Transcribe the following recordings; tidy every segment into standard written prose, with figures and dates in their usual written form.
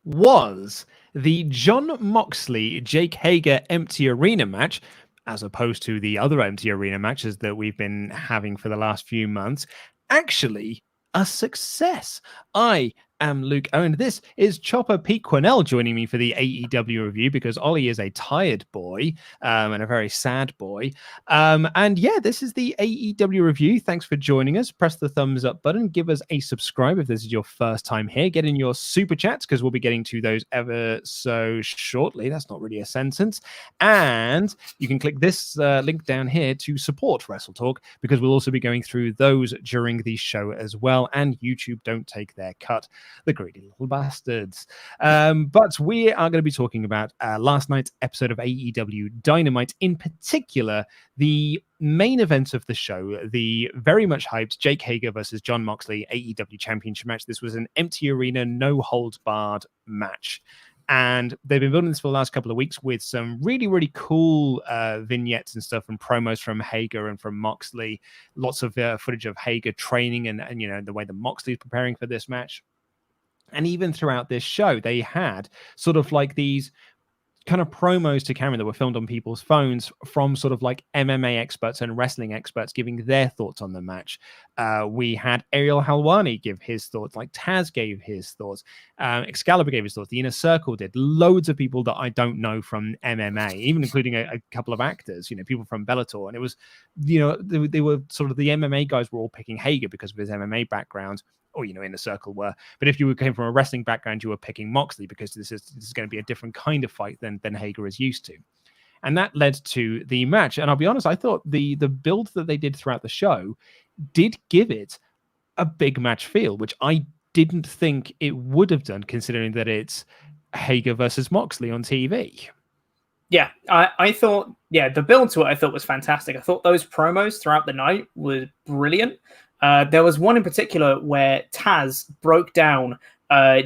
was the Jon Moxley Jake Hager empty arena match, as opposed to the other empty arena matches that we've been having for the last few months, actually a success. I am Luke Owen. This is Chopper Pete Quinnell joining me for the AEW review because Ollie is a tired boy and a very sad boy. And yeah, this is the AEW review. Thanks for joining us. Press the thumbs up button. Give us a subscribe if this is your first time here. Get in your super chats because we'll be getting to those ever so shortly. That's not really a sentence. And you can click this link down here to support WrestleTalk because we'll also be going through those during the show as well. And YouTube don't take their cut. The greedy little bastards. But we are going to be talking about last night's episode of AEW Dynamite, in particular, the main event of the show, the very much hyped Jake Hager versus Jon Moxley AEW Championship match. This was an empty arena, no holds barred match. And they've been building this for the last couple of weeks with some really, really cool vignettes and stuff and promos from Hager and from Moxley. Lots of footage of Hager training and you know, the way that Moxley is preparing for this match. And even throughout this show, they had sort of like these kind of promos to camera that were filmed on people's phones from sort of like MMA experts and wrestling experts giving their thoughts on the match. We had Ariel Helwani give his thoughts, like Taz gave his thoughts, Excalibur gave his thoughts, the Inner Circle did, loads of people that I don't know from MMA, even including a couple of actors, you know, people from Bellator. And it was, you know, they were sort of the MMA guys were all picking Hager because of his MMA background. Or, you know, Inner Circle were. But if you came from a wrestling background, you were picking Moxley because this is going to be a different kind of fight than Hager is used to. And that led to the match. And I'll be honest, I thought the build that they did throughout the show did give it a big match feel, which I didn't think it would have done, considering that it's Hager versus Moxley on TV. Yeah, I thought, the build to it I thought was fantastic. I thought those promos throughout the night were brilliant. There was one in particular where Taz broke down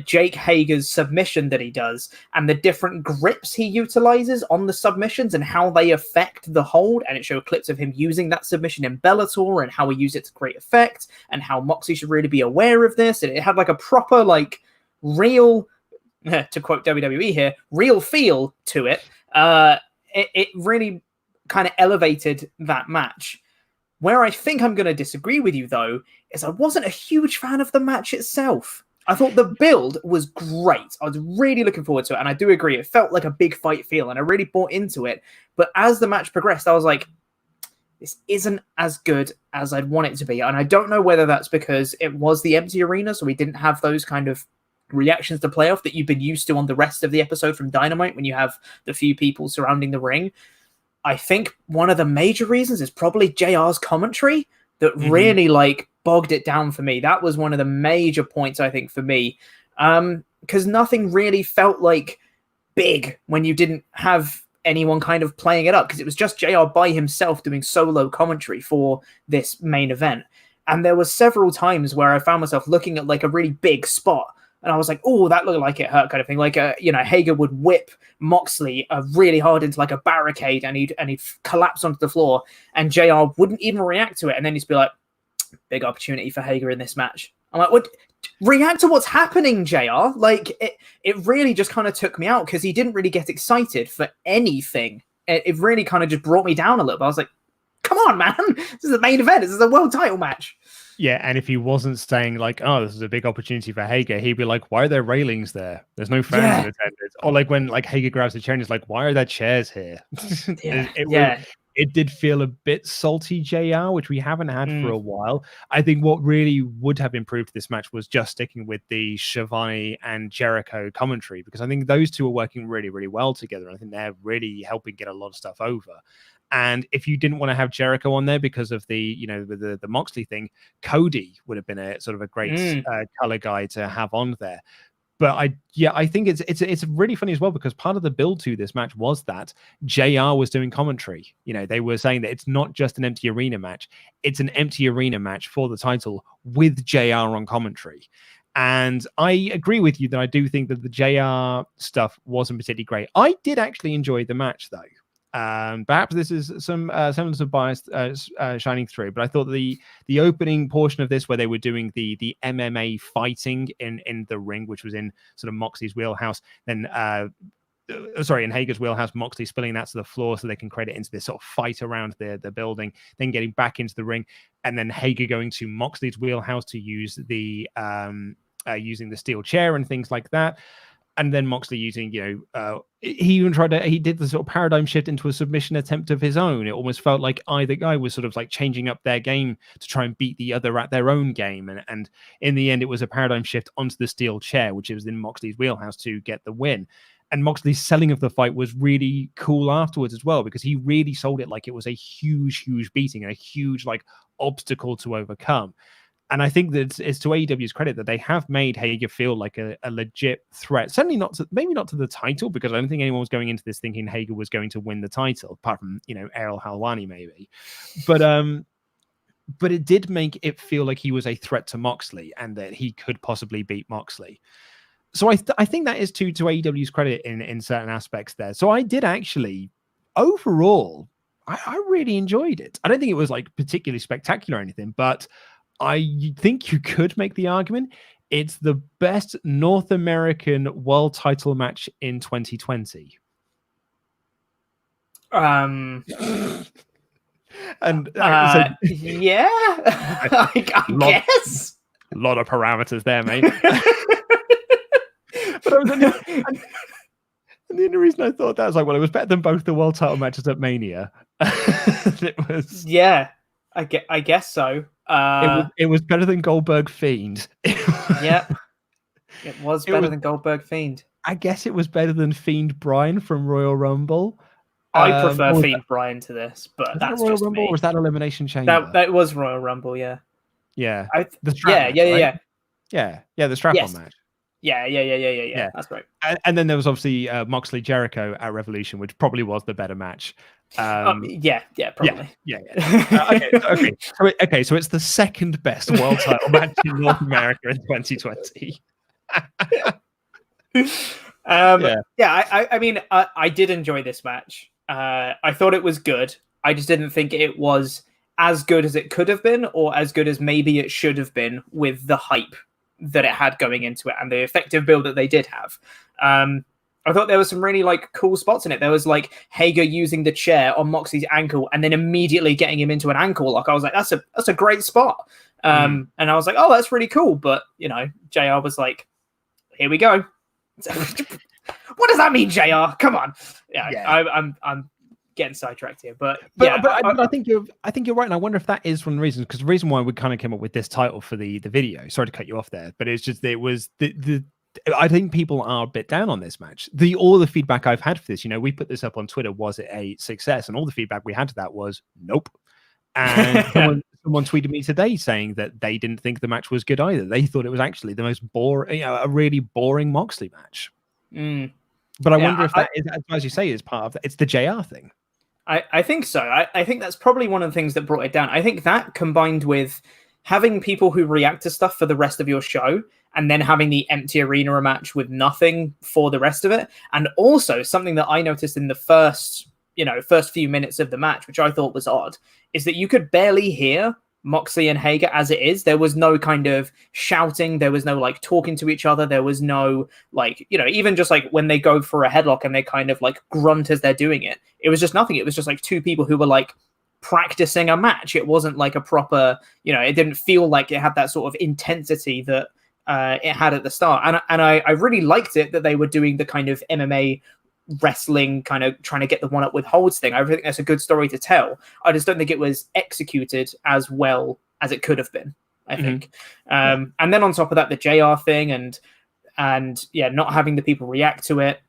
Jake Hager's submission that he does and the different grips he utilizes on the submissions and how they affect the hold. And it showed clips of him using that submission in Bellator and how he used it to great effect and how Moxley should really be aware of this. And it had like a proper, like, real, to quote WWE here, real feel to it. It really kind of elevated that match. Where I think I'm going to disagree with you, though, is I wasn't a huge fan of the match itself. I thought the build was great. I was really looking forward to it, and I do agree. It felt like a big fight feel, and I really bought into it. But as the match progressed, I was like, this isn't as good as I'd want it to be. And I don't know whether that's because it was the empty arena, so we didn't have those kind of reactions to play off that you've been used to on the rest of the episode from Dynamite when you have the few people surrounding the ring. I think one of the major reasons is probably JR's commentary that really like bogged it down for me. That was one of the major points, I think, for me. Because nothing really felt like big when you didn't have anyone kind of playing it up, because it was just JR by himself doing solo commentary for this main event. And there were several times where I found myself looking at like a really big spot and I was like, oh, that looked like it hurt, kind of thing. Like, Hager would whip Moxley really hard into like a barricade and he'd collapse onto the floor and JR wouldn't even react to it. And then he'd be like, big opportunity for Hager in this match. I'm like, what? React to what's happening, JR. Like, it really just kind of took me out because he didn't really get excited for anything. It really kind of just brought me down a little bit. I was like, come on, man. This is the main event. This is a world title match. Yeah, and if he wasn't saying like, oh, this is a big opportunity for Hager, he'd be like, why are there railings there? There's no fans in attendance. Or like when like Hager grabs the chair and he's like, why are there chairs here? It did feel a bit salty, JR, which we haven't had for a while. I think what really would have improved this match was just sticking with the Shivani and Jericho commentary, because I think those two are working really, really well together. I think they're really helping get a lot of stuff over. And if you didn't want to have Jericho on there because of the, the Moxley thing, Cody would have been a sort of a great color guy to have on there. But I think it's really funny as well, because part of the build to this match was that JR was doing commentary. They were saying that it's not just an empty arena match. It's an empty arena match for the title with JR on commentary. And I agree with you that I do think that the JR stuff wasn't particularly great. I did actually enjoy the match, though. Perhaps this is some semblance of bias shining through, but I thought the opening portion of this, where they were doing the MMA fighting in the ring, which was in sort of Moxley's wheelhouse, then in Hager's wheelhouse, Moxley spilling that to the floor so they can create it into this sort of fight around the building, then getting back into the ring, and then Hager going to Moxley's wheelhouse to use the using the steel chair and things like that. And then Moxley using, he did the sort of paradigm shift into a submission attempt of his own. It almost felt like either guy was sort of like changing up their game to try and beat the other at their own game. And in the end, it was a paradigm shift onto the steel chair, which was in Moxley's wheelhouse to get the win. And Moxley's selling of the fight was really cool afterwards as well, because he really sold it like it was a huge, huge beating and a huge like obstacle to overcome. And I think that it's to AEW's credit that they have made Hager feel like a legit threat. Certainly maybe not to the title, because I don't think anyone was going into this thinking Hager was going to win the title, apart from, Errol Helwani maybe. But it did make it feel like he was a threat to Moxley and that he could possibly beat Moxley. So I think that is to AEW's credit in certain aspects there. So I did actually, overall, I really enjoyed it. I don't think it was like particularly spectacular or anything, but I think you could make the argument it's the best North American world title match in 2020. And yeah, I guess. A lot of parameters there, mate. But and the only reason I thought that was like, well, it was better than both the world title matches at Mania. It was, yeah, I guess so. It was better than Goldberg Fiend. Yeah, it was better than Goldberg Fiend. I guess it was better than Fiend Bryan from Royal Rumble. I prefer Fiend Bryan to this, but that's Royal just Rumble, me. or was that Elimination Chamber? That was Royal Rumble, yeah. Yeah. The strap-on match. Yeah. That's right. And then there was obviously Moxley Jericho at Revolution, which probably was the better match. Probably. Okay. So it's the second best world title match in North America in 2020. I mean, I did enjoy this match. I thought it was good. I just didn't think it was as good as it could have been, or as good as maybe it should have been with the hype that it had going into it and the effective build that they did have. I thought there was some really like cool spots in it. There was like Hager using the chair on Moxley's ankle and then immediately getting him into an ankle lock. I was like, that's a great spot. And I was like, oh, that's really cool. But JR was like, here we go. What does that mean, JR? Come on. I'm getting sidetracked here, but I think you're right, and I wonder if that is one of the reasons, because the reason why we kind of came up with this title for the video. Sorry to cut you off there, but it's just it was the I think people are a bit down on this match. All the feedback I've had for this, we put this up on Twitter, was it a success? And all the feedback we had to that was nope. And someone tweeted me today saying that they didn't think the match was good either. They thought it was actually the most boring, a really boring Moxley match. But I wonder if that is, as you say, is part of that. It's the JR thing. I think so. I think that's probably one of the things that brought it down. I think that, combined with having people who react to stuff for the rest of your show, and then having the empty arena match with nothing for the rest of it. And also something that I noticed in the first few minutes of the match, which I thought was odd, is that you could barely hear Moxley and Hager as it is. There was no kind of shouting. There was no like talking to each other. There was no like, even just like when they go for a headlock and they kind of like grunt as they're doing it. It was just nothing. It was just like two people who were like practicing a match. It wasn't like a proper, it didn't feel like it had that sort of intensity that it had at the start. And I really liked it that they were doing the kind of MMA wrestling kind of trying to get the one up with holds thing. I think that's a good story to tell. I just don't think it was executed as well as it could have been, I think. And then on top of that, the JR thing and not having the people react to it.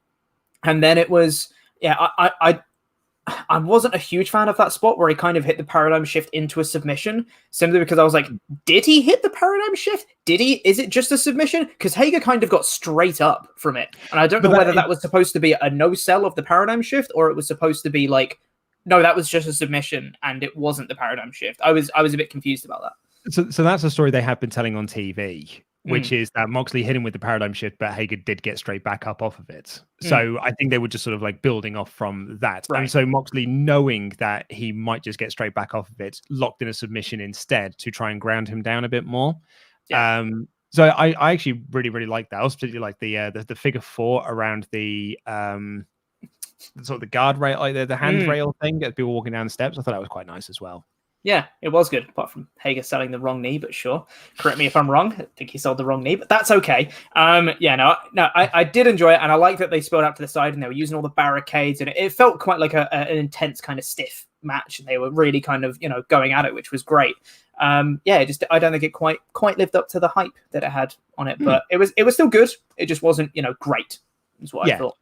And then it was, I wasn't a huge fan of that spot where he kind of hit the paradigm shift into a submission, simply because I was like, did he hit the paradigm shift? Is it just a submission? Because Hager kind of got straight up from it. And I don't know whether that was supposed to be a no-sell of the paradigm shift, or it was supposed to be like, no, that was just a submission and it wasn't the paradigm shift. I was a bit confused about that. So that's a story they have been telling on TV. which is that Moxley hit him with the paradigm shift, but Hager did get straight back up off of it. So I think they were just sort of like building off from that. Right. And so Moxley, knowing that he might just get straight back off of it, locked in a submission instead to try and ground him down a bit more. Yeah. So I actually really, really like that. I also particularly like the figure 4 around the sort of the guardrail, like the handrail thing as people walking down the steps. I thought that was quite nice as well. Yeah, it was good, apart from Hager selling the wrong knee, but sure. Correct me if I'm wrong. I think he sold the wrong knee, but that's okay. I did enjoy it, and I like that they spilled out to the side and they were using all the barricades, and it felt quite like an intense kind of stiff match, and they were really kind of, going at it, which was great. I don't think it quite lived up to the hype that it had on it, but it was still good. It just wasn't, great, is what I thought.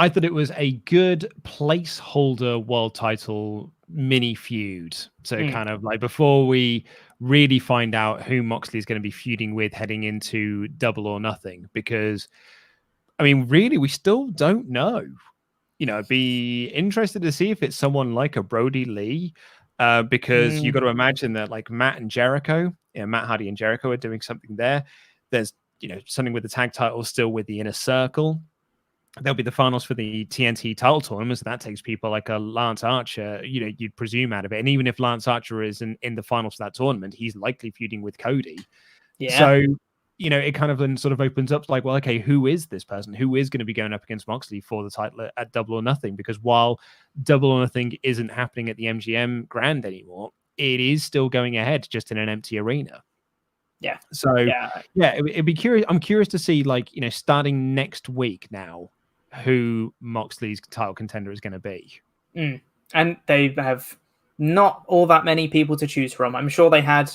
I thought it was a good placeholder world title mini feud. So kind of like before we really find out who Moxley is going to be feuding with heading into Double or Nothing, because I mean, really, we still don't know. I'd be interested to see if it's someone like a Brody Lee, because you got to imagine that like Matt Hardy and Jericho are doing something there. There's, something with the tag titles still with the Inner Circle. There'll be the finals for the TNT title tournament, so that takes people like a Lance Archer, you'd presume out of it. And even if Lance Archer is in the finals for that tournament, he's likely feuding with Cody. Yeah. So, it kind of then sort of opens up like, well, okay, who is this person? Who is going to be going up against Moxley for the title at Double or Nothing? Because while Double or Nothing isn't happening at the MGM Grand anymore, it is still going ahead just in an empty arena. Yeah. So, it'd be curious. I'm curious to see, like, starting next week now, who Moxley's title contender is going to be. And they have not all that many people to choose from. I'm sure they had,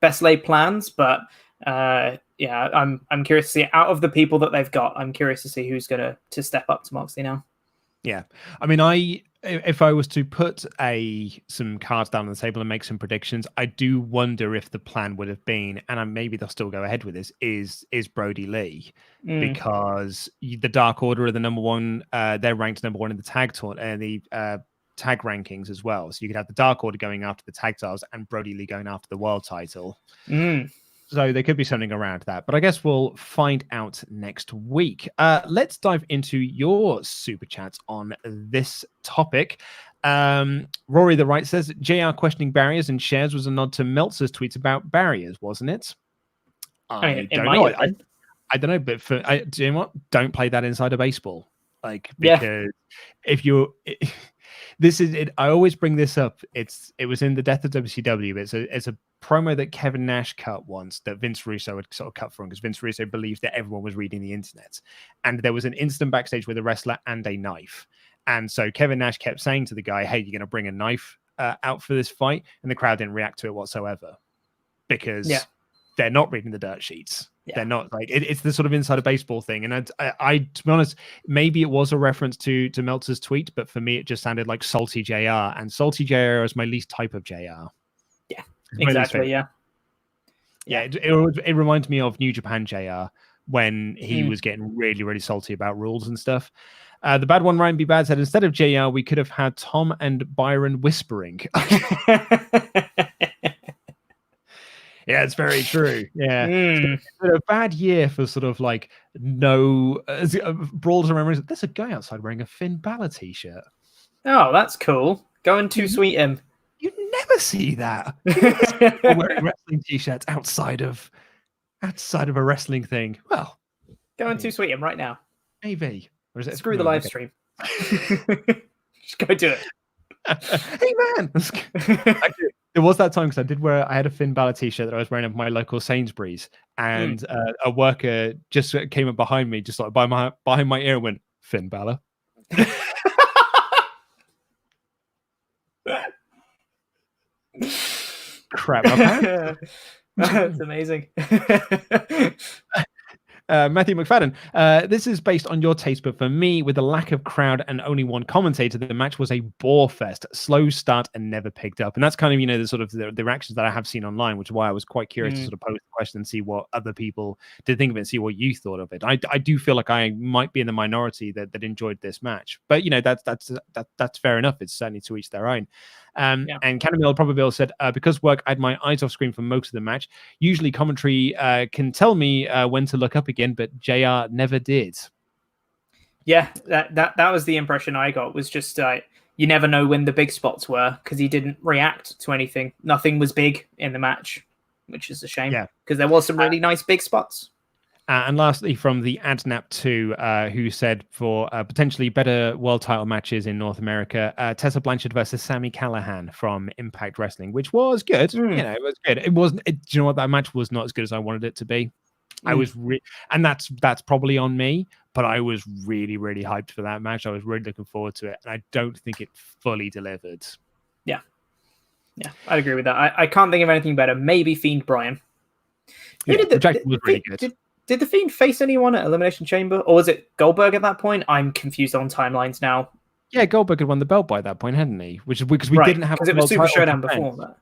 best laid plans, but I'm curious to see, out of the people that they've got, I'm curious to see who's going to step up to Moxley now. Yeah. I mean, if I was to put some cards down on the table and make some predictions, I do wonder if the plan would have been, and maybe they'll still go ahead with this, is Brody Lee, because the Dark Order are the number one. They're ranked number one in the tag tag rankings as well. So you could have the Dark Order going after the tag titles and Brody Lee going after the world title. So there could be something around that, but I guess we'll find out next week. Let's dive into your super chats on this topic. Rory the Right says, JR questioning barriers and shares was a nod to Meltzer's tweets about barriers, wasn't it? I don't know. I don't know, but do you know what? Don't play that inside of baseball. Because if you're... This is it. I always bring this up. It was in the Death of WCW. It's a promo that Kevin Nash cut once that Vince Russo had sort of cut from, because Vince Russo believed that everyone was reading the internet. And there was an incident backstage with a wrestler and a knife. And so Kevin Nash kept saying to the guy, hey, you're going to bring a knife out for this fight? And the crowd didn't react to it whatsoever, because they're not reading the dirt sheets. They're not like it's the sort of inside of baseball thing. And I, to be honest, maybe it was a reference to Meltzer's tweet, but for me, it just sounded like salty JR, and salty JR is my least type of JR. Yeah, exactly. It reminds me of New Japan JR when he was getting really, really salty about rules and stuff. The bad one, Ryan B. Bad, said, instead of JR, we could have had Tom and Byron whispering. Yeah, it's very true. Yeah. It's been a bad year for sort of like brawls and memories. There's a guy outside wearing a Finn Balor t-shirt. Oh, that's cool. Going to sweet him. You never see that. Wearing wrestling t-shirts outside of a wrestling thing. Well, going to sweet him right now. Maybe. Or is it screw the live stream? Just go do it. Hey man. It was that time, because I had a Finn Balor t-shirt that I was wearing at my local Sainsbury's, and a worker just came up behind me, just like behind my ear, and went, Finn Balor. Crap, my pants. That's amazing. Matthew McFadden, this is based on your taste, but for me, with the lack of crowd and only one commentator, the match was a bore fest, slow start and never picked up. And that's kind of, the sort of the reactions that I have seen online, which is why I was quite curious to sort of pose the question and see what other people did think of it, and see what you thought of it. I do feel like I might be in the minority that enjoyed this match, but that's fair enough. It's certainly to each their own. And Canamil Probably said, because work, I had my eyes off screen for most of the match. Usually commentary can tell me when to look up again, but JR never did. Yeah, that was the impression I got, was just you never know when the big spots were, because he didn't react to anything. Nothing was big in the match, which is a shame, because there was some really nice big spots. And lastly, from the AdNap2, who said for potentially better world title matches in North America, Tessa Blanchard versus Sami Callihan from Impact Wrestling, which was good. You know, it was good. It wasn't. Do you know what? That match was not as good as I wanted it to be. I was, and that's probably on me, but I was really, really hyped for that match. I was really looking forward to it, and I don't think it fully delivered. Yeah, I'd agree with that. I can't think of anything better. Maybe Fiend Bryan. Jack was really good. Did the Fiend face anyone at Elimination Chamber, or was it Goldberg at that point? I'm confused on timelines now. Yeah, Goldberg had won the belt by that point, hadn't he? Which is because we didn't have, because it was Super Showdown before that.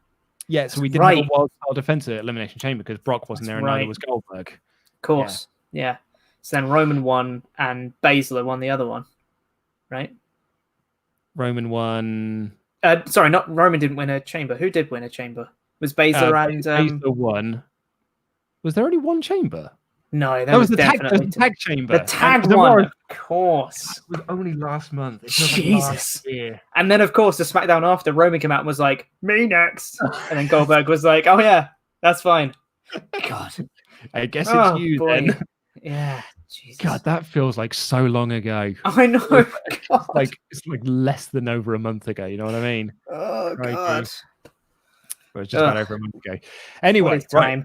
Yeah, so we didn't have a world title defense at Elimination Chamber because Brock wasn't there and neither was Goldberg. Of course, yeah. So then Roman won and Baszler won the other one, right? Roman won. Sorry, not Roman didn't win a chamber. Who did win a chamber? Was Baszler and Baszler won. Was there only one chamber? No, that was definitely the tag chamber. The tag one, of course. It was only last month. Jesus. And then, of course, the SmackDown after, Roman came out and was like, "Me next," and then Goldberg was like, "Oh yeah, that's fine." God, I guess it's you then. Yeah. Jesus. God, that feels like so long ago. I know. It's like less than over a month ago. You know what I mean? Oh God. It was just about over a month ago. Anyway, time.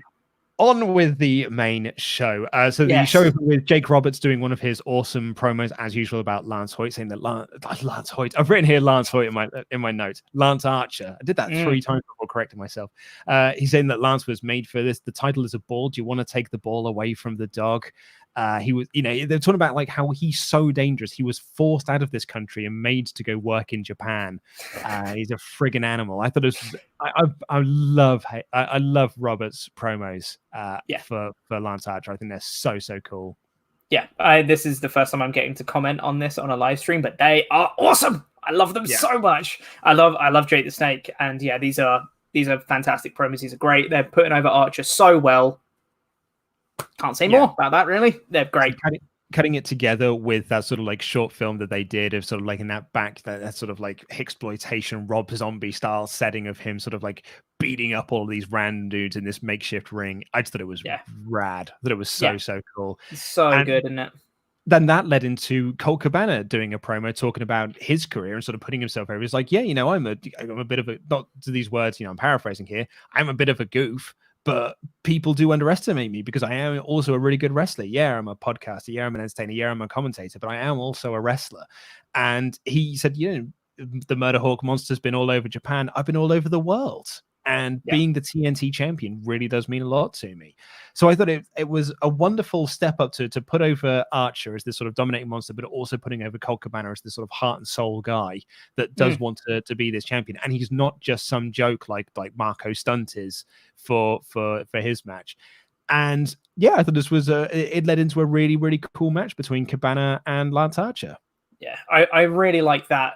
On with the main show. The show with Jake Roberts doing one of his awesome promos as usual about Lance Hoyt, saying that Lance Hoyt. I've written here Lance Hoyt in my notes. Lance Archer. I did that 3 times before correcting myself. He's saying that Lance was made for this. The title is a ball. Do you want to take the ball away from the dog? He was, they're talking about like how he's so dangerous. He was forced out of this country and made to go work in Japan. He's a friggin' animal. I thought it was. I love Roberts' promos. For Lance Archer. I think they're so cool. Yeah, this is the first time I'm getting to comment on this on a live stream, but they are awesome. I love them so much. I love Jake the Snake, and these are fantastic promos. These are great. They're putting over Archer so well. Can't say more about that, really. They're great. Cutting it together with that sort of like short film that they did of sort of like in that that sort of like exploitation Rob Zombie style setting of him sort of like beating up all of these random dudes in this makeshift ring. I just thought it was rad. I thought it was so cool. So good, isn't it? Then that led into Colt Cabana doing a promo talking about his career and sort of putting himself over. He's like, I'm a bit of a, not to these words, I'm paraphrasing here. I'm a bit of a goof. But people do underestimate me because I am also a really good wrestler. Yeah, I'm a podcaster. Yeah, I'm an entertainer. Yeah, I'm a commentator. But I am also a wrestler. And he said, the Murder Hawk Monster's been all over Japan. I've been all over the world. And being the TNT champion really does mean a lot to me. So I thought it was a wonderful step up to put over Archer as this sort of dominating monster, but also putting over Colt Cabana as this sort of heart and soul guy that does want to be this champion. And he's not just some joke like Marco Stunt is for his match. And I thought this was it led into a really, really cool match between Cabana and Lance Archer. Yeah, I really like that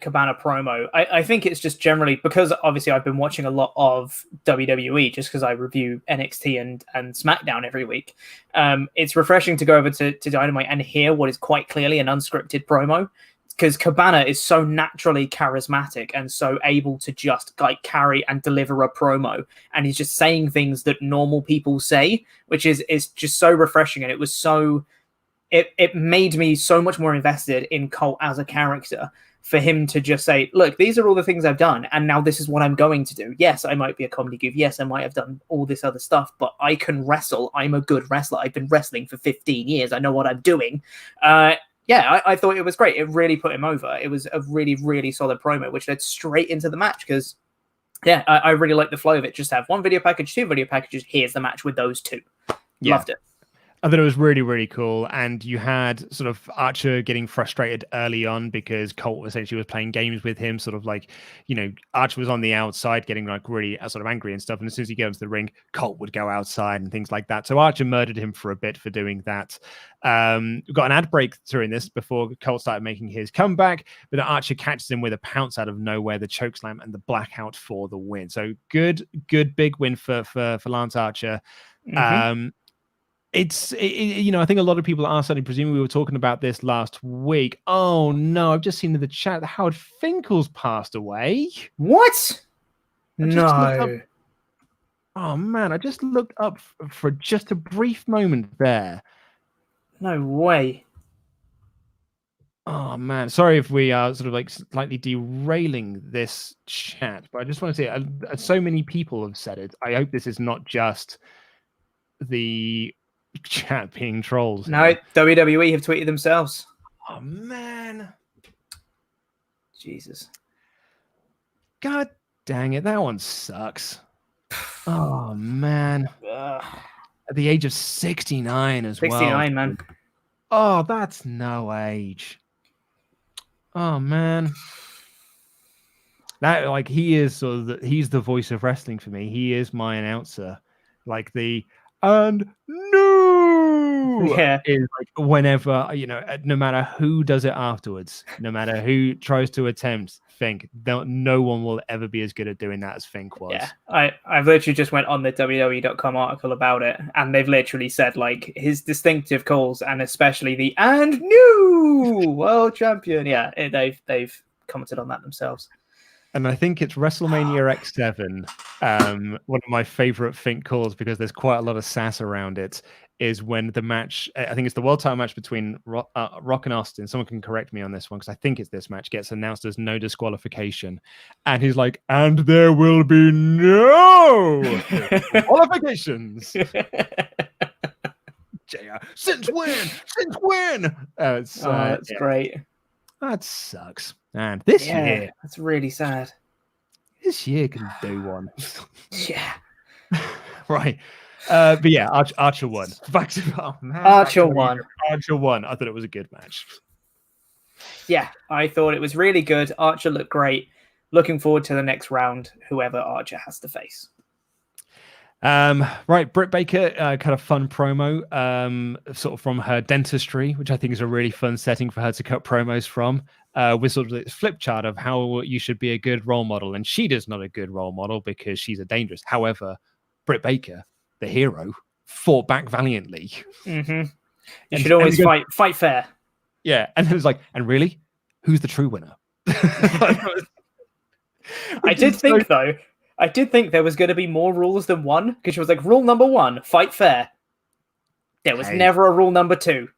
Cabana promo. I think it's just generally because obviously I've been watching a lot of WWE just because I review NXT and SmackDown every week. It's refreshing to go over to Dynamite and hear what is quite clearly an unscripted promo because Cabana is so naturally charismatic and so able to just like carry and deliver a promo. And he's just saying things that normal people say, which is just so refreshing. And it was so... It made me so much more invested in Colt as a character for him to just say, look, these are all the things I've done, and now this is what I'm going to do. Yes, I might be a comedy goof. Yes, I might have done all this other stuff, but I can wrestle. I'm a good wrestler. I've been wrestling for 15 years. I know what I'm doing. I thought it was great. It really put him over. It was a really, really solid promo, which led straight into the match because, I really like the flow of it. Just have one video package, 2 video packages. Here's the match with those 2. Loved it. I thought it was really, really cool. And you had sort of Archer getting frustrated early on because Colt essentially was playing games with him, sort of like, Archer was on the outside getting like really sort of angry and stuff. And as soon as he goes into the ring, Colt would go outside and things like that. So Archer murdered him for a bit for doing that. We got an ad break during this before Colt started making his comeback, but Archer catches him with a pounce out of nowhere, the chokeslam and the blackout for the win. So good big win for Lance Archer. Mm-hmm. I think a lot of people are starting, presumably we were talking about this last week. Oh no, I've just seen in the chat that Howard Finkel's passed away. What? No. Oh man, I just looked up for just a brief moment there. No way. Oh man, sorry if we are sort of like slightly derailing this chat, but I just want to say so many people have said it. I hope this is not just the chat being trolls. No, WWE have tweeted themselves. Oh man, Jesus, god dang it, that one sucks. Oh man, at the age of 69 as 69, man. Oh, that's no age. Oh man, that like he is sort of he's the voice of wrestling for me. He is my announcer, like the and no, yeah, is like whenever no matter who does it afterwards, no matter who tries to attempt Fink, no one will ever be as good at doing that as Fink was. Yeah, I've literally just went on the WWE.com article about it, and they've literally said like his distinctive calls, and especially the and new world champion. Yeah, they've commented on that themselves. And I think it's WrestleMania X7. One of my favorite Fink calls, because there's quite a lot of sass around it, is when the match, I think it's the world title match between Rock and Austin. Someone can correct me on this one because I think it's this match, gets announced as no disqualification. And he's like, and there will be no disqualifications. JR, since when? That's great. That sucks. And this year, that's really sad. This year can do one. Yeah. Right. But yeah, Archer won. Archer won. Archer won. I thought it was a good match. Yeah, I thought it was really good. Archer looked great. Looking forward to the next round, whoever Archer has to face. Right, Britt Baker cut a fun promo sort of from her dentistry, which I think is a really fun setting for her to cut promos from, with sort of this flip chart of how you should be a good role model. And she is not a good role model because she's a dangerous. However, Britt Baker, the hero, fought back valiantly. Mm-hmm. You should always fight fair. Yeah, and it was like, and really, who's the true winner? I did think there was going to be more rules than one, because she was like, rule number 1, fight fair. There was never a rule number 2.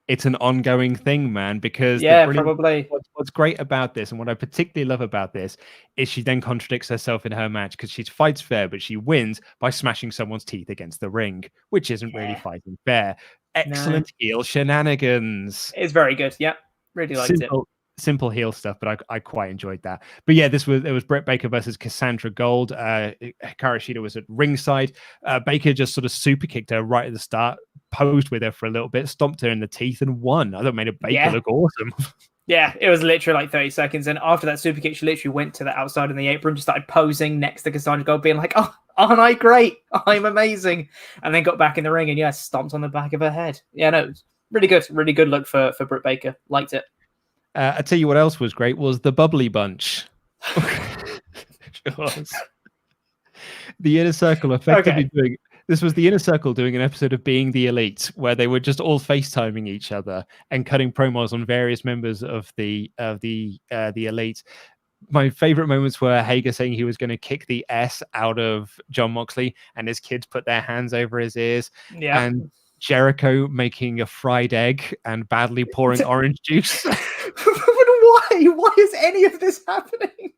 It's an ongoing thing, man, because probably. What's great about this, and what I particularly love about this, is she then contradicts herself in her match, because she fights fair, but she wins by smashing someone's teeth against the ring, which isn't really fighting fair. Excellent heel shenanigans. It's very good. Yeah, really liked it. Simple heel stuff, but I quite enjoyed that. But yeah, it was Britt Baker versus Cassandra Gold. Hikaru Shida was at ringside. Baker just sort of super kicked her right at the start, posed with her for a little bit, stomped her in the teeth, and won. I thought it made Baker look awesome. Yeah, it was literally like 30 seconds. And after that super kick, she literally went to the outside in the apron, just started posing next to Cassandra Gold, being like, oh, aren't I great? I'm amazing. And then got back in the ring and stomped on the back of her head. Yeah, no, it was really good. Really good look for Britt Baker. Liked it. I tell you what else was great was the Bubbly Bunch. The Inner Circle effectively doing this was the Inner Circle doing an episode of Being the Elite, where they were just all FaceTiming each other and cutting promos on various members of the Elite. My favorite moments were Hager saying he was going to kick the S out of Jon Moxley, and his kids put their hands over his ears. Yeah. And Jericho making a fried egg and badly pouring orange juice. Why? Why is any of this happening?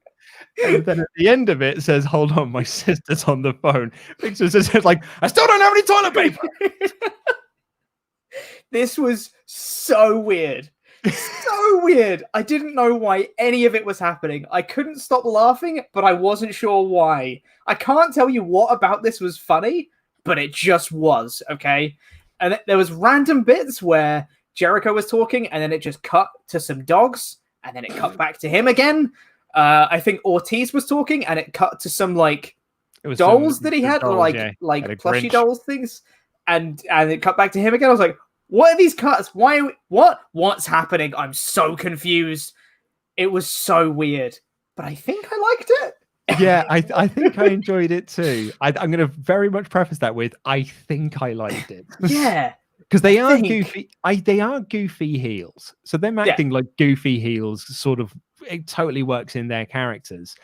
And then at the end of it says, hold on, my sister's on the phone. Victor says, like, I still don't have any toilet paper. This was so weird. So weird. I didn't know why any of it was happening. I couldn't stop laughing, but I wasn't sure why. I can't tell you what about this was funny, but it just was, okay? And there was random bits where Jericho was talking, and then it just cut to some dogs, and then it cut back to him again. I think Ortiz was talking, and it cut to some like dolls that he had, dolls, like plushie Grinch. dolls things, and it cut back to him again. I was like, what are these cuts? Why? What's happening? I'm so confused. It was so weird, but I think I liked it. Yeah, I think I enjoyed it too. I'm going to very much preface that with I think I liked it. Yeah, because they are goofy. They are goofy heels, so them acting like goofy heels sort of it totally works in their characters.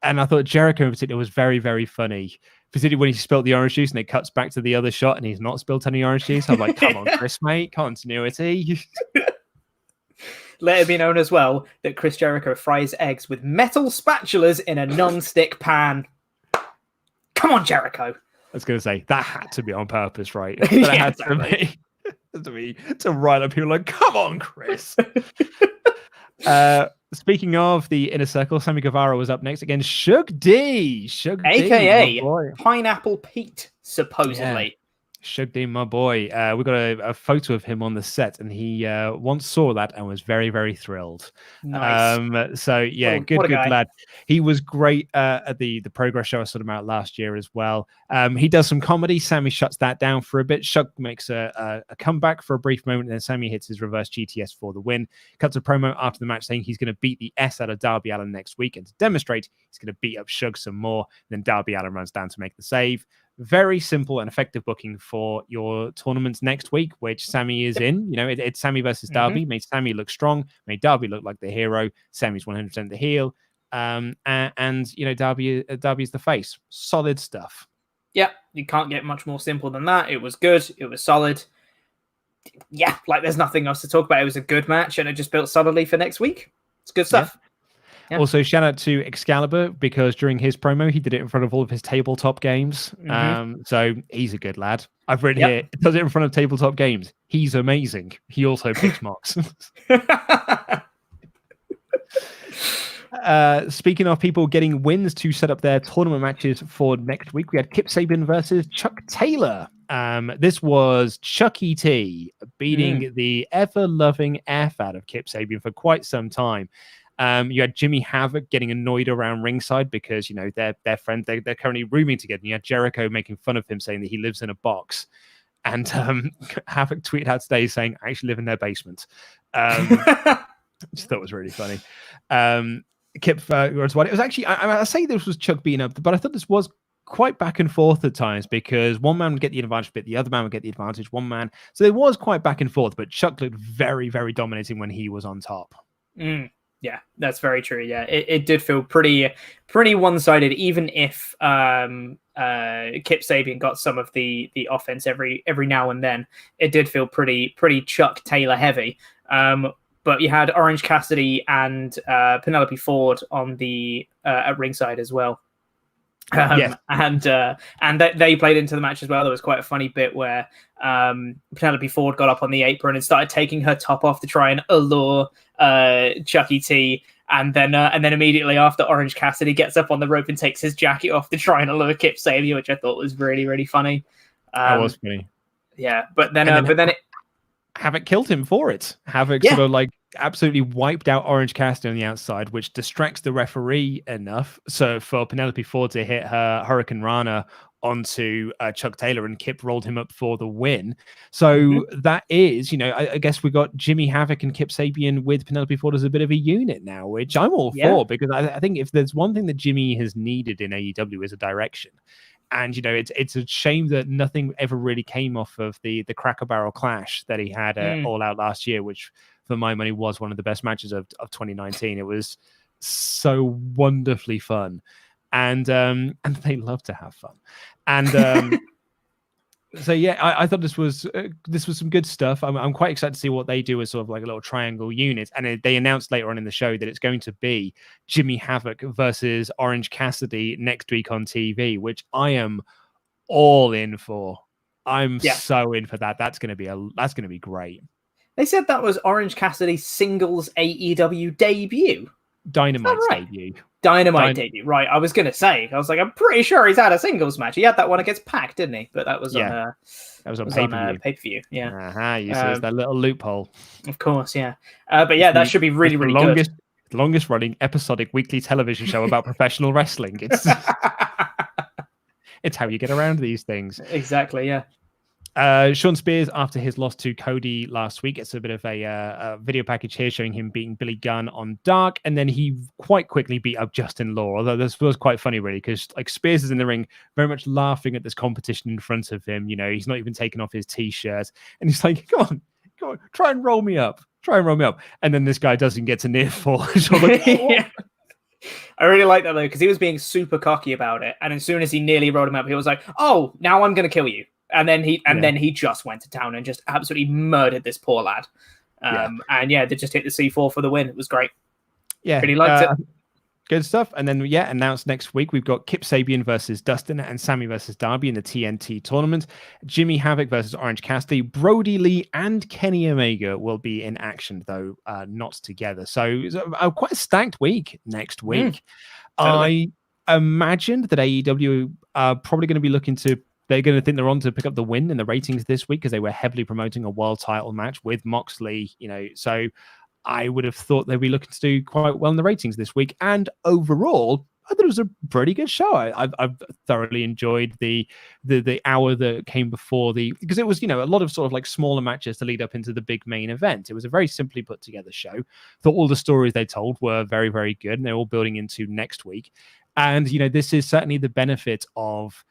And I thought Jericho in particular was very, very funny, particularly when he spilled the orange juice and it cuts back to the other shot and he's not spilled any orange juice. I'm like, come on, Chris, mate, continuity. Let it be known as well that Chris Jericho fries eggs with metal spatulas in a non-stick pan. Come on, Jericho. I was going to say, that had to be on purpose, right? That Yeah, had to rise up people like, come on, Chris. Speaking of the Inner Circle, Sammy Guevara was up next against Shug D. A.K.A. Pineapple Pete, supposedly. Yeah. Shug D, my boy. We got a photo of him on the set, and he once saw that and was very, very thrilled. Nice. So yeah, good lad. He was great at the Progress show. I saw him out last year as well. He does some comedy. Sammy shuts that down for a bit. Shug makes a comeback for a brief moment, and then Sammy hits his reverse GTS for the win. Cuts a promo after the match saying he's going to beat the S out of Darby Allin next week, and to demonstrate he's going to beat up Shug some more. Then Darby Allin runs down to make the save. Very simple and effective booking for your tournaments next week, which Sammy is in. You know, it's Sammy versus Darby. Made Sammy look strong, made Darby look like the hero. Sammy's 100% the heel. And you know, Darby's the face. Solid stuff. Yeah, you can't get much more simple than that. It was good. It was solid. Yeah, like there's nothing else to talk about. It was a good match, and it just built solidly for next week. It's good stuff. Yeah. Yeah. Also, shout out to Excalibur, because during his promo, he did it in front of all of his tabletop games. So he's a good lad. I've written here, does it in front of tabletop games. He's amazing. He also picks marks. Speaking of people getting wins to set up their tournament matches for next week, we had Kip Sabin versus Chuck Taylor. This was Chucky T beating the ever-loving F out of Kip Sabin for quite some time. You had Jimmy Havoc getting annoyed around ringside because, you know, they're friends. They're currently rooming together. And you had Jericho making fun of him, saying that he lives in a box. And Havoc tweeted out today saying, I actually live in their basement. Just thought it was really funny. Kip was one. It was actually, I say this was Chuck beating up, but I thought this was quite back and forth at times, because one man would get the advantage bit, the other man would get the advantage, one man. So it was quite back and forth, but Chuck looked very, very dominating when he was on top. Yeah, that's very true. Yeah, it did feel pretty one-sided, even if Kip Sabin got some of the offense every now and then. It did feel pretty Chuck Taylor heavy. But you had Orange Cassidy and Penelope Ford on the at ringside as well. Yes. And they played into the match as well. There was quite a funny bit where Penelope Ford got up on the apron and started taking her top off to try and allure Chucky T, and then immediately after, Orange Cassidy gets up on the rope and takes his jacket off to try and allure Kip Sabin, which I thought was really, really funny. That was funny. Yeah, but then Havoc killed him for it. Havoc sort of like absolutely wiped out Orange Cassidy on the outside, which distracts the referee enough so for Penelope Ford to hit her Hurricane Rana onto Chuck Taylor, and Kip rolled him up for the win. So that is, you know, I guess we got Jimmy Havoc and Kip Sabin with Penelope Ford as a bit of a unit now, which I'm all for, because I think if there's one thing that Jimmy has needed in AEW is a direction. And, you know, it's a shame that nothing ever really came off of the Cracker Barrel clash that he had All Out last year, which for my money was one of the best matches of 2019. It was so wonderfully fun. And they love to have fun. And so, yeah, I thought this was some good stuff. I'm quite excited to see what they do as sort of like a little triangle unit. And they announced later on in the show that it's going to be Jimmy Havoc versus Orange Cassidy next week on TV, which I am all in for. I'm so in for that. That's going to be great. They said that was Orange Cassidy's singles AEW debut. Dynamite debut. Dynamite debut, right? I was gonna say, I'm pretty sure he's had a singles match. He had that one against Pac, didn't he? But that was on that was on pay-per-view. Pay-per-view. Yeah, You see, it's that little loophole. Of course, yeah. But yeah, that should be really, really good. Longest running episodic weekly television show about professional wrestling. It's it's how you get around these things. Exactly, yeah. Sean Spears, after his loss to Cody last week, it's a bit of a video package here showing him beating Billy Gunn on Dark, and then he quite quickly beat up Justin Law. Although this was quite funny, really, because like Spears is in the ring, very much laughing at this competition in front of him. You know, he's not even taking off his t-shirt, and he's like, "Come on, try and roll me up, And then this guy doesn't get to near fall. So I'm like, yeah. I really like that though, because he was being super cocky about it, and as soon as he nearly rolled him up, he was like, "Oh, now I'm going to kill you." And then he just went to town and just absolutely murdered this poor lad. And yeah, they just hit the C4 for the win. It was great. Yeah, really liked it. Good stuff. And then announced next week we've got Kip Sabin versus Dustin and Sammy versus Darby in the TNT tournament. Jimmy Havoc versus Orange Cassidy. Brody Lee and Kenny Omega will be in action, though not together. So it's quite a stacked week next week. Totally. I imagined that AEW are probably going to be looking to. They're going to think they're on to pick up the win in the ratings this week because they were heavily promoting a world title match with Moxley, so I would have thought they'd be looking to do quite well in the ratings this week. And overall, I thought it was a pretty good show. I've thoroughly enjoyed the hour that came before because it was, a lot of sort of like smaller matches to lead up into the big main event. It was a very simply put together show. Thought all the stories they told were very, very good, and they're all building into next week. And, this is certainly the benefit of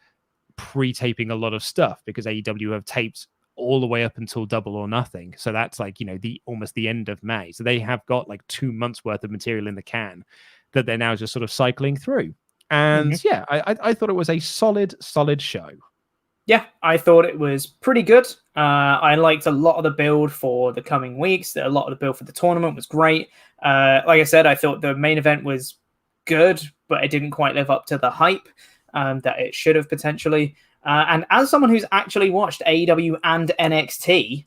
pre-taping a lot of stuff because AEW have taped all the way up until Double or Nothing. So that's like, almost the end of May. So they have got like 2 months worth of material in the can that they're now just sort of cycling through. And I thought it was a solid show. Yeah, I thought it was pretty good. I liked a lot of the build for the coming weeks. A lot of the build for the tournament was great. Like I said, I thought the main event was good, but it didn't quite live up to the hype that it should have potentially. And as someone who's actually watched AEW and NXT,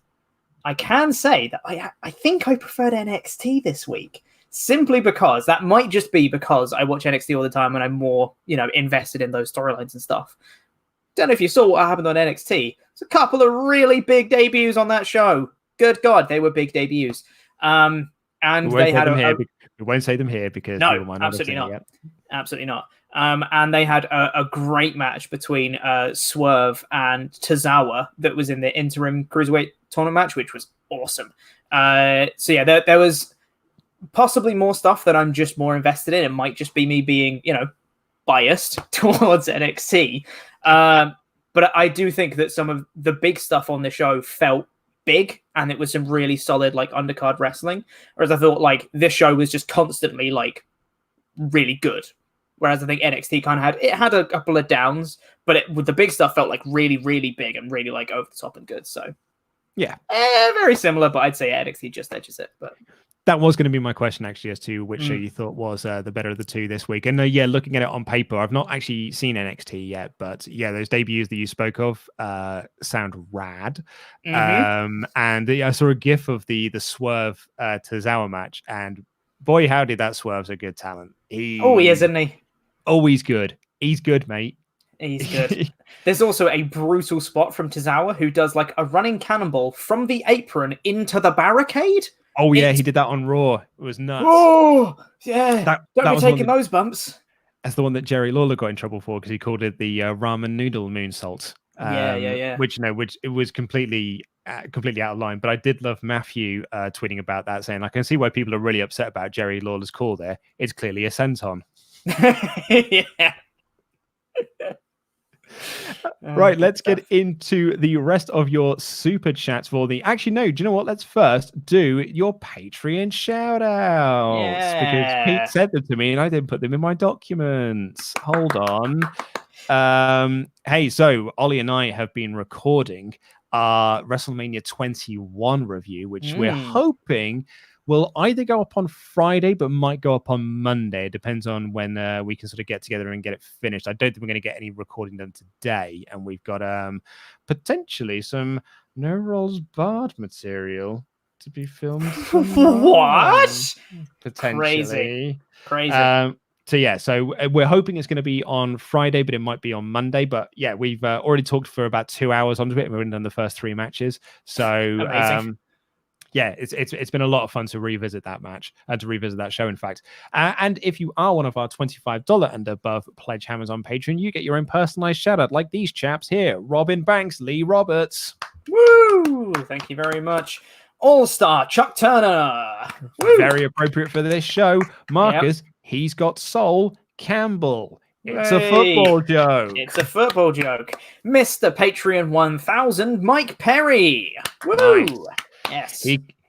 I can say that I think I preferred NXT this week, simply because that might just be because I watch NXT all the time and I'm more, invested in those storylines and stuff. Don't know if you saw what happened on NXT. It's a couple of really big debuts on that show. Good God, they were big debuts. And they had we won't say them here because no, absolutely not. Absolutely not. And they had a great match between Swerve and Tozawa that was in the interim cruiserweight tournament match, which was awesome. So yeah, there was possibly more stuff that I'm just more invested in. It might just be me being, biased towards NXT. But I do think that some of the big stuff on the show felt big, and it was some really solid like undercard wrestling. Whereas I thought like this show was just constantly like really good. Whereas I think NXT kind of had a couple of downs, but with the big stuff felt like really, really big and really like over the top and good. So yeah, very similar, but I'd say NXT just edges it. But that was going to be my question actually, as to which show you thought was the better of the two this week. And looking at it on paper, I've not actually seen NXT yet, but yeah, those debuts that you spoke of sound rad. And I saw a GIF of the Swerve Tozawa match, and boy, howdy, that Swerve's a good talent. He is, isn't he? Oh, he's good. He's good, mate. He's good. There's also a brutal spot from Tozawa who does like a running cannonball from the apron into the barricade. Oh, yeah, he did that on Raw. It was nuts. Oh, yeah. Don't be taking those bumps. That's the one that Jerry Lawler got in trouble for because he called it the ramen noodle moonsault. Yeah. Which it was completely out of line. But I did love Matthew tweeting about that, saying, I can see why people are really upset about Jerry Lawler's call there. It's clearly a senton. Yeah. Right, let's get into the rest of your super chats for the. Actually, no, do you know what? Let's first do your Patreon shout outs because Pete said them to me and I didn't put them in my documents. Hold on. Hey, so Ollie and I have been recording our WrestleMania 21 review, which we're hoping will either go up on Friday, but might go up on Monday. It depends on when we can sort of get together and get it finished. I don't think we're going to get any recording done today. And we've got potentially some No Rolls Barred material to be filmed. What? Potentially. Crazy. So we're hoping it's going to be on Friday, but it might be on Monday. But yeah, we've already talked for about 2 hours onto it, and we've done the first 3 matches. So yeah, it's been a lot of fun to revisit that match and to revisit that show, in fact. And if you are one of our $25 and above pledge hammers on Patreon, you get your own personalized shout out, like these chaps here: Robin Banks, Lee Roberts. Woo! Thank you very much. All-Star Chuck Turner. Woo! Very appropriate for this show. Marcus, he's got soul. Campbell. It's a football joke. It's a football joke. Mr. Patreon 1000, Mike Perry. Woo! Nice. Yes.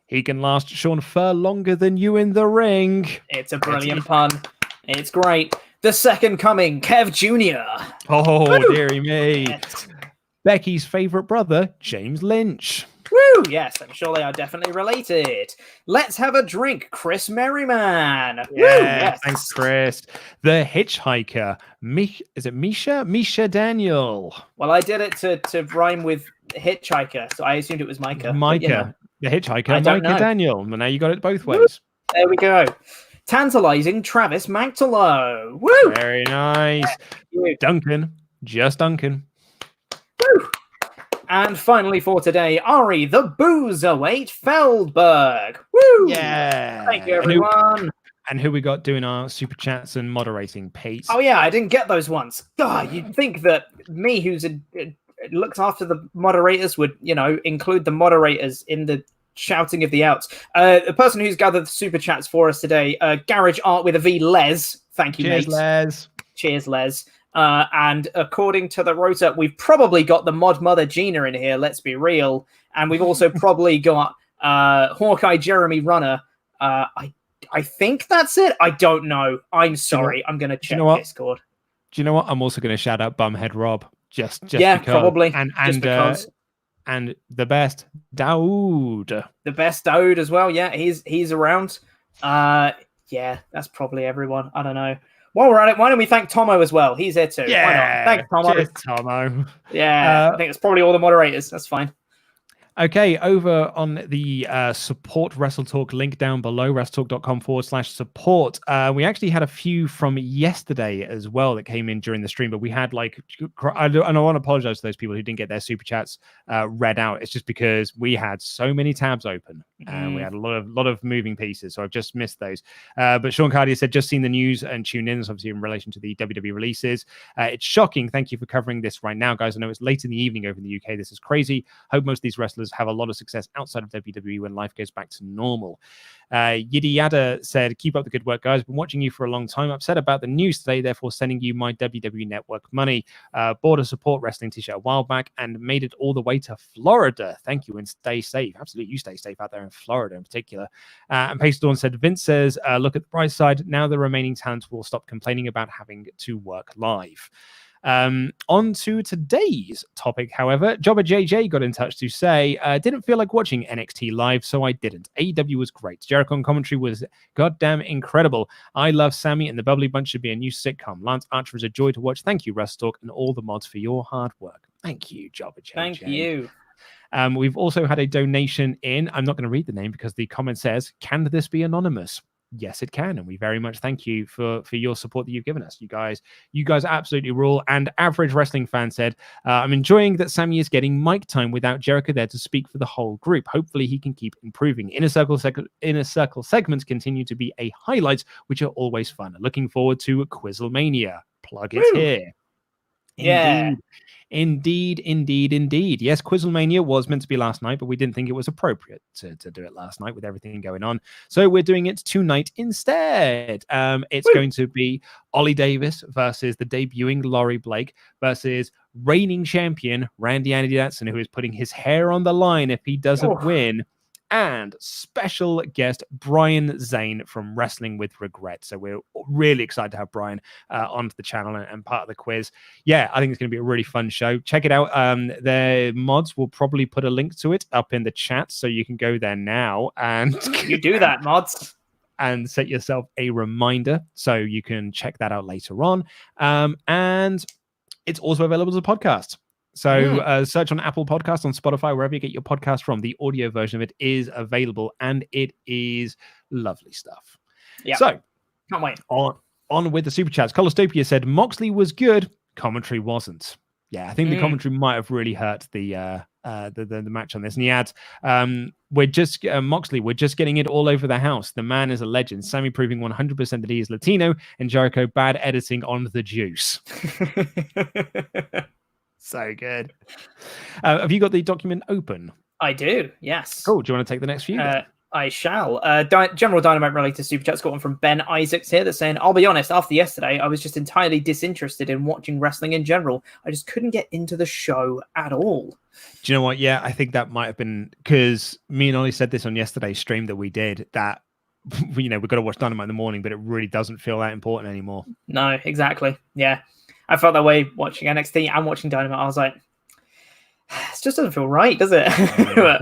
He can last Sean Fur longer than you in the ring. It's a brilliant pun. It's great. The Second Coming, Kev Jr. Oh, Woo! dearie me. Yes. Becky's favorite brother, James Lynch. Woo! Yes, I'm sure they are definitely related. Let's have a drink, Chris Merriman. Yeah, woo! Yes. Thanks, Chris. The Hitchhiker, is it Misha? Misha Daniel. Well, I did it to rhyme with Hitchhiker, so I assumed it was Micah. Micah, the Hitchhiker, Micah Daniel. Well, now you got it both ways. There we go. Tantalizing Travis Magdalo. Woo! Very nice. Yeah. Duncan, just Duncan. Woo! And finally for today, Ari the Boozerweight Feldberg. Woo! Yeah. Thank you, everyone. And who we got doing our super chats and moderating, Pete? Oh, yeah, I didn't get those ones. God, you'd think that me, who's looks after the moderators, would, include the moderators in the shouting of the outs. The person who's gathered the super chats for us today, Garage Art with a V, Les. Thank you, Cheers, mate. Les. Cheers, Les. And according to the rotor, we've probably got the mod mother Gina in here, let's be real. And we've also probably got Hawkeye Jeremy Runner. I think that's it. I don't know. I'm sorry. I'm going to check Discord. Do you know what? I'm also going to shout out Bumhead Rob. Just because. Probably. And the best Daoud. The best Daoud as well. Yeah, he's around. Yeah, that's probably everyone. I don't know. While we're at it, why don't we thank Tomo as well? He's here too. Yeah, why not? Thanks, Tomo. Cheers, Tomo. Yeah, I think it's probably all the moderators. That's fine. Okay, over on the support WrestleTalk link down below, wrestletalk.com/support. We actually had a few from yesterday as well that came in during the stream, but we had and I want to apologize to those people who didn't get their super chats read out. It's just because we had so many tabs open and we had a lot of moving pieces, so I've just missed those. But Sean Cardia said, just seen the news and tuned in, obviously in relation to the WWE releases. It's shocking. Thank you for covering this right now, guys. I know it's late in the evening over in the UK. This is crazy. Hope most of these wrestlers have a lot of success outside of WWE when life goes back to normal. Yiddy Yada said, keep up the good work, guys. Been watching you for a long time. Upset about the news today, therefore sending you my WWE Network money. Bought a support wrestling t-shirt a while back and made it all the way to Florida. Thank you and stay safe. Absolutely, you stay safe out there in Florida in particular. And Pace Dawn said, Vince says, look at the bright side. Now the remaining talents will stop complaining about having to work live. On to today's topic, however, Jobber JJ got in touch to say, didn't feel like watching NXT live, so I didn't. AEW was great. Jericho on commentary was goddamn incredible. I love Sami, and the Bubbly Bunch should be a new sitcom. Lance Archer is a joy to watch. Thank you, WrestleTalk, and all the mods for your hard work. Thank you, Jobber JJ. Thank you. We've also had a donation in. I'm not going to read the name because the comment says, can this be anonymous? Yes, it can, and we very much thank you for your support that you've given us. You guys absolutely rule. And Average Wrestling Fan said, I'm enjoying that Sami is getting mic time without Jericho there to speak for the whole group. Hopefully he can keep improving. Inner Circle segments continue to be a highlight, which are always fun. Looking forward to Quizzlemania. Plug it here. Yeah. Indeed. Yes, Quizzlemania was meant to be last night, but we didn't think it was appropriate to do it last night with everything going on. So we're doing it tonight instead. It's going to be Ollie Davis versus the debuting Laurie Blake versus reigning champion Randy Andy Datson, who is putting his hair on the line if he doesn't win. And special guest Brian Zane from Wrestling with Regret. So we're really excited to have Brian onto the channel and part of the quiz. Yeah, I think it's going to be a really fun show. Check it out. The mods will probably put a link to it up in the chat, so you can go there now and you do that, mods, and set yourself a reminder so you can check that out later on. And it's also available as a podcast. So search on Apple Podcasts, on Spotify, wherever you get your podcast from. The audio version of it is available, and it is lovely stuff. Yeah. So can't wait. on with the super chats. Colostopia said Moxley was good, commentary wasn't. Yeah, I think the commentary might have really hurt the match on this. And he adds, Moxley, we're just getting it all over the house. The man is a legend. Sami proving 100% that he is Latino, and Jericho bad editing on the juice. So good. Have you got the document open? I do, yes. Cool. Do you want to take the next few? I shall. General Dynamite related super chat's got one from Ben Isaacs here that's saying, I'll be honest, after yesterday, I was just entirely disinterested in watching wrestling in general. I just couldn't get into the show at all. Do you know what? Yeah, I think that might have been because me and Ollie said this on yesterday's stream that we did, that, we've got to watch Dynamite in the morning, but it really doesn't feel that important anymore. No, exactly. Yeah. I felt that way watching NXT and watching Dynamite. I was like, it just doesn't feel right, does it? But,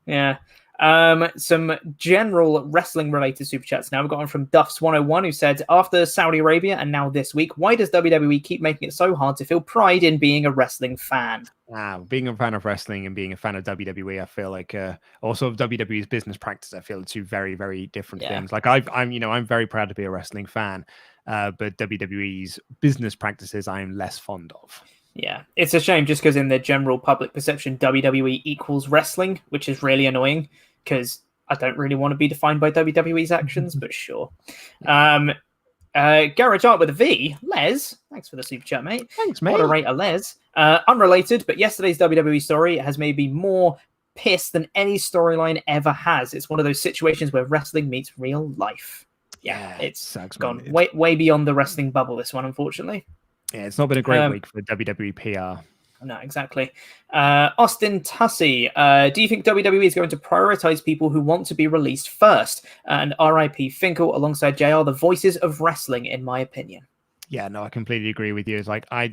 yeah. Some general wrestling related super chats now. We've got one from Duffs101 who said, after Saudi Arabia and now this week, why does WWE keep making it so hard to feel pride in being a wrestling fan? Wow, being a fan of wrestling and being a fan of WWE, I feel like also of WWE's business practice, I feel two very, very different things. Like I'm very proud to be a wrestling fan, but WWE's business practices I am less fond of. Yeah, it's a shame just because in the general public perception, WWE equals wrestling, which is really annoying because I don't really want to be defined by WWE's actions, but sure. Garage Art with a V, Les, thanks for the super chat, mate. Thanks, mate. Moderator Les. Unrelated, but yesterday's WWE story has made me more pissed than any storyline ever has. It's one of those situations where wrestling meets real life. Yeah, it's gone way beyond the wrestling bubble, this one, unfortunately. Yeah, it's not been a great week for WWE PR. No, exactly. Austin Tussey, do you think WWE is going to prioritize people who want to be released first? And R.I.P. Finkel alongside JR, the voices of wrestling, in my opinion. Yeah, no, I completely agree with you. It's like I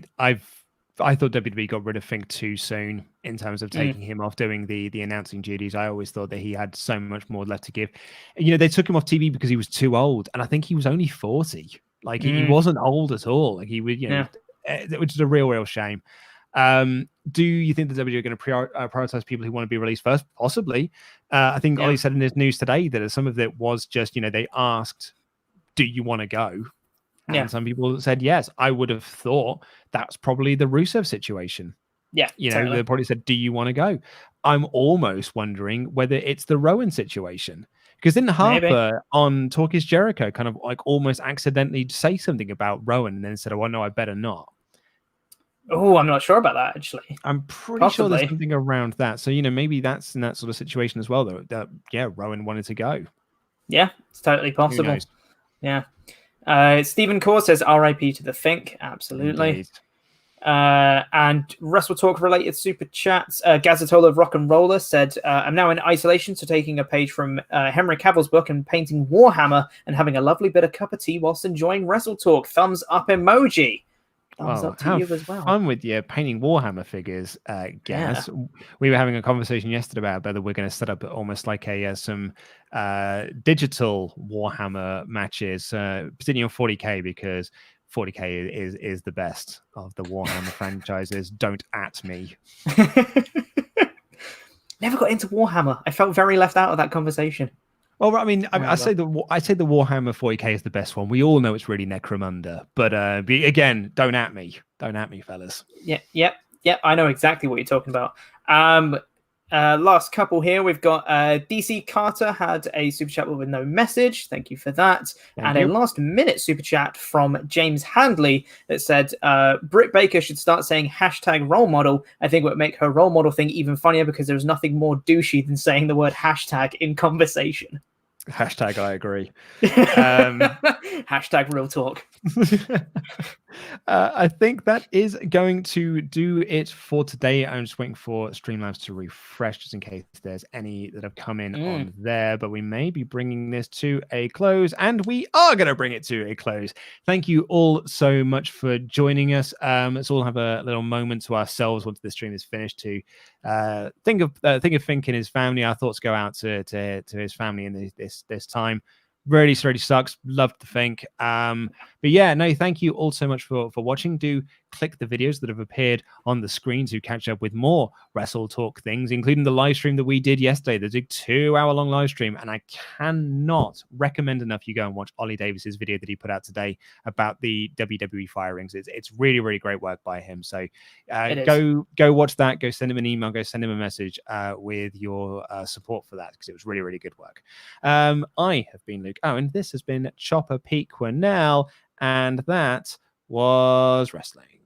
thought WWE got rid of Fink too soon in terms of taking him off doing the announcing duties. I always thought that he had so much more left to give. They took him off TV because he was too old, and I think he was only 40. Like he wasn't old at all. Like he would, which is a real shame. Do you think the WWE are going to prioritize people who want to be released first? Possibly. I think Ollie said in his news today that some of it was just, they asked, do you want to go? And some people said yes. I would have thought that's probably the Rusev situation. Yeah. They probably said, do you want to go? I'm almost wondering whether it's the Rowan situation. Because didn't Harper on Talk Is Jericho kind of like almost accidentally say something about Rowan and then said, oh, no, I better not. Oh, I'm not sure about that, actually. I'm pretty sure there's something around that. So, maybe that's in that sort of situation as well, though. That, Rowan wanted to go. Yeah, it's totally possible. Yeah. Stephen Core says RIP to the Fink. Absolutely. Indeed. And WrestleTalk related super chats. Gazatola of Rock and Roller said, I'm now in isolation, so taking a page from Henry Cavill's book and painting Warhammer and having a lovely bit of cup of tea whilst enjoying WrestleTalk. Thumbs up emoji. Thumbs up to you as well. Fun with you painting Warhammer figures, Gaz. Yeah. We were having a conversation yesterday about whether we're going to set up almost like some digital Warhammer matches, particularly on 40k, because 40k is the best of the Warhammer franchises. Don't at me. Never got into Warhammer. I felt very left out of that conversation. Well, I mean, I say the Warhammer 40k is the best one. We all know it's really Necromunda, but again, don't at me, fellas. Yep. I know exactly what you're talking about. Last couple here, we've got DC Carter had a super chat with no message. Thank you for that. A last minute super chat from James Handley that said Britt Baker should start saying hashtag role model. I think it would make her role model thing even funnier because there's nothing more douchey than saying the word hashtag in conversation. Hashtag I agree. Hashtag real talk. I think that is going to do it for today. I'm just waiting for Streamlabs to refresh just in case there's any that have come in on there, but we may be bringing this to a close, and we are going to bring it to a close. Thank you all so much for joining us. Let's all have a little moment to ourselves once the stream is finished to think of Fink and his family. Our thoughts go out to his family in this time. Really sucks. Loved the Fink. But yeah, no, thank you all so much for watching. Do click the videos that have appeared on the screen to catch up with more WrestleTalk things, including the live stream that we did yesterday. There's a 2-hour-long live stream, and I cannot recommend enough you go and watch Ollie Davis's video that he put out today about the WWE firings. It's really, really great work by him. So go watch that. Go send him an email. Go send him a message with your support for that, because it was really, really good work. I have been Luke Owen. This has been Chopper Peak Now, and that was wrestling.